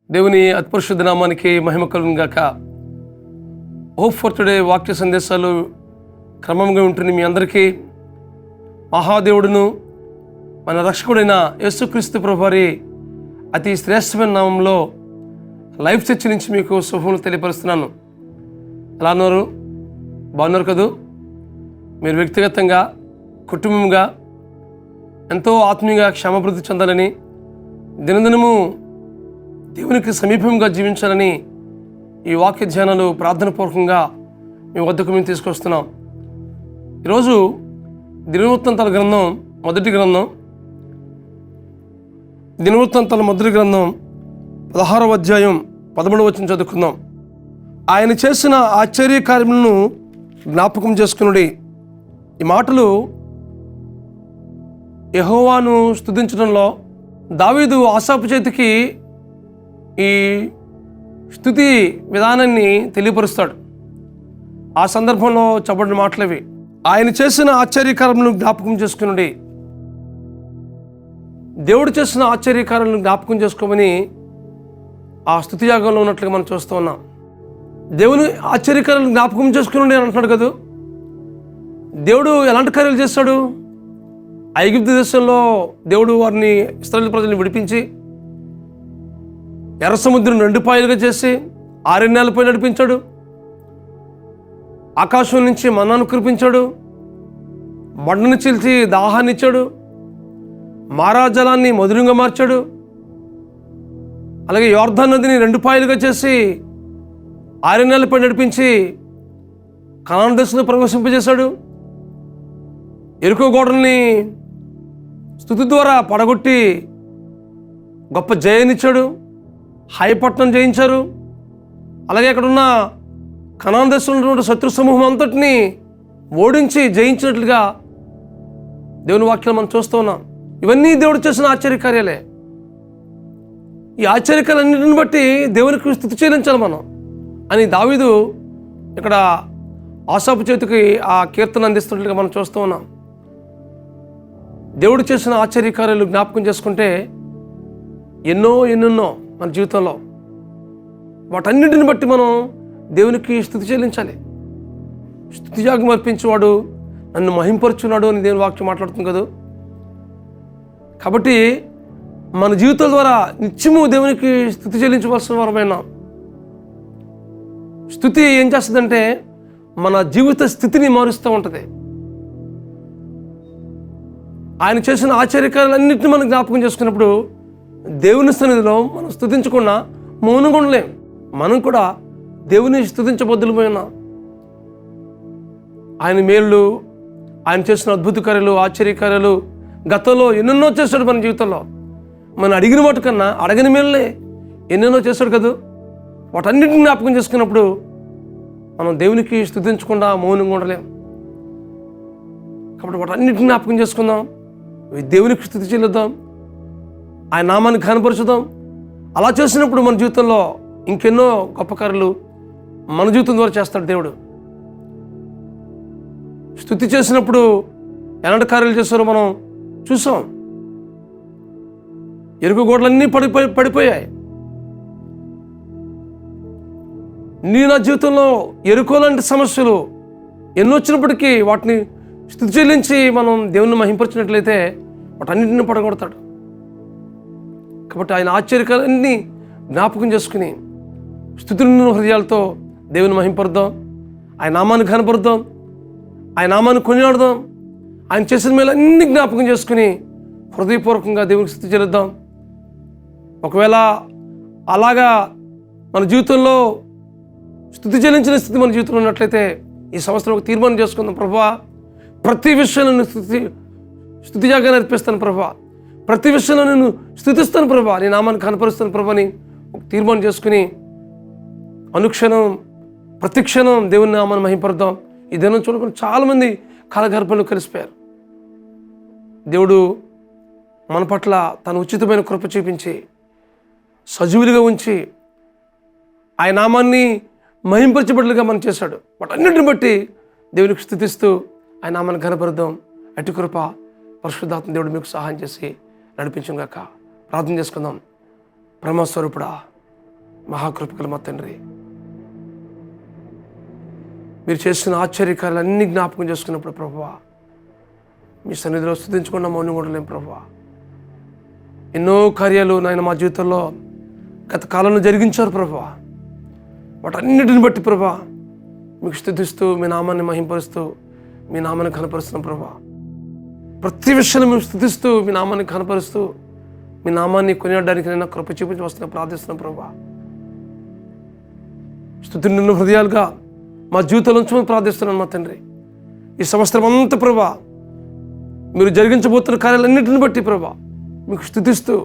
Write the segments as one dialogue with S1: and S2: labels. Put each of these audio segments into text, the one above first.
S1: దేవుని అత్పరిశుద్ధ నామానికి మహిమ కలుగును గాక. హోప్ ఫర్ టుడే వాక్య సందేశాలు క్రమంగా ఉంటుంది. మీ అందరికీ మహాదేవుడును మన రక్షకుడైన యేసుక్రీస్తు ప్రభువారి అతి శ్రేష్టమైన నామంలో లైఫ్ చర్చ్ నుంచి మీకు శుభములు తెలియపరుస్తున్నాను. ఎలా ఉన్నారు? బాగున్నారు కదూ? మీరు వ్యక్తిగతంగా, కుటుంబంగా ఎంతో ఆత్మీయంగా క్షేమాభివృద్ధి చెందాలని, దినదినము దేవునికి సమీపంగా జీవించాలని ఈ వాక్య ధ్యానాలు ప్రార్థనాపూర్వకంగా మీ వద్దకు మేము తీసుకొస్తున్నాం. ఈరోజు దినవృత్తాంతాల గ్రంథం మొదటి గ్రంథం 16వ అధ్యాయం 13వ వచనం చదువుకుందాం. ఆయన చేసిన ఆశ్చర్య కార్యములను జ్ఞాపకం చేసుకునుడి. ఈ మాటలు యెహోవాను స్తుతించడంలో దావీదు ఆసాపు చేతికి ఈ స్తుతి విధానాన్ని తెలియపరుస్తాడు. ఆ సందర్భంలో చెప్పబడిన మాటలవి. ఆయన చేసిన ఆశ్చర్యకార్యములను జ్ఞాపకం చేసుకునుడి. దేవుడు చేసిన ఆశ్చర్యకార్యాలను జ్ఞాపకం చేసుకోమని ఆ స్తుతి యాగంలో ఉన్నట్లుగా మనం చూస్తూ ఉన్నాం. దేవుని ఆశ్చర్యకార్యాలను జ్ఞాపకం చేసుకునుడి అని అంటున్నాడు కదా. దేవుడు ఎలాంటి కార్యాలు చేస్తాడు? ఐగుప్తు దేశంలో దేవుడు వారిని ఇశ్రాయేలు ప్రజల్ని విడిపించి ఎర్ర సముద్రం 2 పాయలుగా చేసి 6 నెలలపై నడిపించాడు. ఆకాశం నుంచి మన్నాను కురిపించాడు. బండను చీల్చి దాహాన్ని ఇచ్చాడు. మారా జలాన్ని మధురంగా మార్చాడు. అలాగే యోర్దాను నదిని 2 పాయలుగా చేసి 6 నెలలపై నడిపించి కనాను దేశంలో ప్రవేశింపజేశాడు. ఎరుకో గోడల్ని స్తుతి ద్వారా పడగొట్టి గొప్ప జయాన్నిచ్చాడు. హైపట్నం జయించారు. అలాగే అక్కడున్న కనాను దేశంలో ఉన్నటువంటి శత్రు సమూహం అంతటిని ఓడించి జయించినట్లుగా దేవుని వాక్యాలు మనం చూస్తూ ఉన్నాం. ఇవన్నీ దేవుడు చేసిన ఆశ్చర్యకార్యాలే. ఈ ఆశ్చర్యకార్యాలన్నింటిని బట్టి దేవునికి స్తుతి చెల్లించాలి మనం అని దావీదు ఇక్కడ ఆసాపు చేతికి ఆ కీర్తన అందిస్తున్నట్లుగా మనం చూస్తూ ఉన్నాం. దేవుడు చేసిన ఆశ్చర్యకార్యాలు జ్ఞాపకం చేసుకుంటే ఎన్నెన్నో మన జీవితంలో వాటన్నిటిని బట్టి మనం దేవునికి స్తుతి చెల్లించాలి. స్తుతి యాగం అర్పించేవాడు నన్ను మహింపరుచున్నాడు అని దేవుని వాక్యం మాట్లాడుతుంది కదా. కాబట్టి మన జీవితాల ద్వారా నిత్యము దేవునికి స్తుతి చెల్లించవలసిన వారమైన స్తుతి ఏం చేస్తుందంటే మన జీవిత స్థితిని మారుస్తూ ఉంటుంది. ఆయన చేసిన ఆశ్చర్యకార్యాలన్నింటినీ మనం జ్ఞాపకం చేసుకున్నప్పుడు దేవుని సన్నిధిలో మనం స్తుతించకుండా మౌనంగా ఉండలేం. మనం కూడా దేవుని స్తుతించబద్దులమై ఉన్నాం. ఆయన మేళ్ళు, ఆయన చేసిన అద్భుత కార్యాలు, ఆశ్చర్యకార్యాలు గతంలో ఎన్నెన్నో చేశాడు మన జీవితంలో. మనం అడిగిన మాట కన్నా అడగని మేళ్ళే ఎన్నెన్నో చేశాడు కదా. వాటన్నిటిని జ్ఞాపకం చేసుకున్నప్పుడు మనం దేవునికి స్తుతించకుండా మౌనంగా ఉండలేం. కాబట్టి వాటన్నిటిని జ్ఞాపకం చేసుకుందాం, దేవునికి స్తుతి చెల్లిద్దాం, ఆయన నామాన్ని కనపరుచుదాం. అలా చేసినప్పుడు మన జీవితంలో ఇంకెన్నో గొప్ప కార్యాలు మన జీవితం ద్వారా చేస్తాడు దేవుడు. స్తుతి చేసినప్పుడు ఎలాంటి కార్యాలు చేస్తారో మనం చూసాం. ఎరుకు గోడలన్నీ పడిపోయాయి. నా జీవితంలో ఎరుకో లాంటి సమస్యలు ఎన్నో వచ్చినప్పటికీ వాటిని స్తుతి చెల్లించి మనం దేవుని మహింపరిచినట్లయితే వాటన్నింటిని పడగొడతాడు. కాబట్టి ఆయన ఆశ్చర్యకాలన్నీ జ్ఞాపకం చేసుకుని స్తుతులను హృదయాలతో దేవుని మహింపరుద్దాం, ఆయన నామాన్ని కనపరుద్దాం, ఆయన నామాన్ని కొనియాడదాం. ఆయన చేసిన మేలన్నీ జ్ఞాపకం చేసుకుని హృదయపూర్వకంగా దేవునికి స్తుతి చెల్లిద్దాం. ఒకవేళ అలాగా మన జీవితంలో స్తుతి చెల్లించిన స్థితి మన జీవితంలో ఉన్నట్లయితే ఈ సంవత్సరం ఒక తీర్మానం చేసుకుందాం. ప్రభువా, ప్రతి విషయంలో నేను స్తుతి యాగాన్ని అర్పిస్తాను ప్రభువా, ప్రతి విషయంలో నేను స్తుతిస్తాను ప్రభువా, నీ నామాన్ని కనపరుస్తాను ప్రభువా అని ఒక తీర్మానం చేసుకుని అనుక్షణం ప్రతిక్షణం దేవుని నామాన్ని మహింపరుద్దాం. ఈ దినం చూడకుండా చాలామంది కాలగర్భంలో కలిసిపోయారు. దేవుడు మన పట్ల తన ఉచితమైన కృప చూపించి సజీవులుగా ఉంచి ఆయన నామాన్ని మహింపరచబడులుగా మనం చేశాడు. వాటన్నిటిని బట్టి దేవునికి స్తుతిస్తూ ఆయన నామాన్ని ఘనపరుద్దాం. అటు కృప పరిశుద్ధాత్మ దేవుడు మీకు సహాయం చేసి నడిపించుగాక. ప్రార్థన చేసుకుందాం. ప్రేమస్వరూపుడా, మహాకృపగల మా తండ్రి, మీరు చేసిన ఆశ్చర్యకార్యాలన్నీ జ్ఞాపకం చేసుకున్నప్పుడు ప్రభువా, మీ సన్నిధిలో స్తుతించకుండా మౌనం కూడా లేం ప్రభువా. ఎన్నో కార్యాలు నాయన మా జీవితంలో గత కాలంలో జరిగించారు ప్రభువా. వాటన్నిటిని బట్టి ప్రభువా మీకు స్తుతిస్తూ, మీ నామాన్ని మహింపరుస్తూ, మీ నామాన్ని కనపరుస్తున్నాం ప్రభువా. ప్రతి విషయాన్ని మేము స్తుతిస్తూ, మీ నామాన్ని కనపరుస్తూ, మీ నామాన్ని కొనియాడడానికి నేను కృప చూపించి వస్తున్నా ప్రార్థిస్తున్నాం ప్రభువా. స్తుతి నిన్న హృదయాలుగా మా జీవితంలో ఉంచమని ప్రార్థిస్తున్నాను మా తండ్రి. ఈ సంవత్సరం అంతా ప్రభువా మీరు జరిగించబోతున్న కార్యాలన్నింటిని బట్టి ప్రభువా మీకు స్తుతిస్తూ,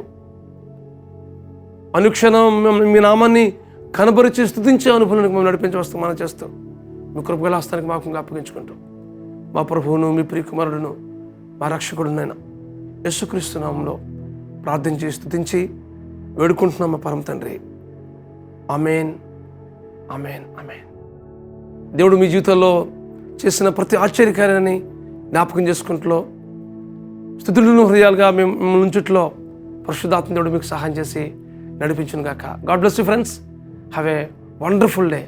S1: అనుక్షణం మీ నామాన్ని కనబరిచి స్తుతించే అనుభవానికి మేము నడిపించి వస్తాం మనం చేస్తూ, మీ కృపగల హస్తానికి మాకు అప్పగించుకుంటూ, మా ప్రభువును, మీ ప్రియకుమారుడును, మా రక్షకుడునైనా యేసుక్రీస్తు నామములో ప్రార్థించి స్తుతించి వేడుకుంటున్నాం మా పరమ తండ్రి. ఆమేన్, ఆమేన్, ఆమేన్. దేవుడు మీ జీవితంలో చేసిన ప్రతి ఆశ్చర్యకార్యాన్ని జ్ఞాపకం చేసుకుంటూ, స్తుతులను హృదయాలుగా మిమ్మల్ని ఉంచుట్లో పరిశుద్ధాత్మ దేవుడు మీకు సహాయం చేసి నడిపించును గాక. God bless you friends. Have a wonderful day.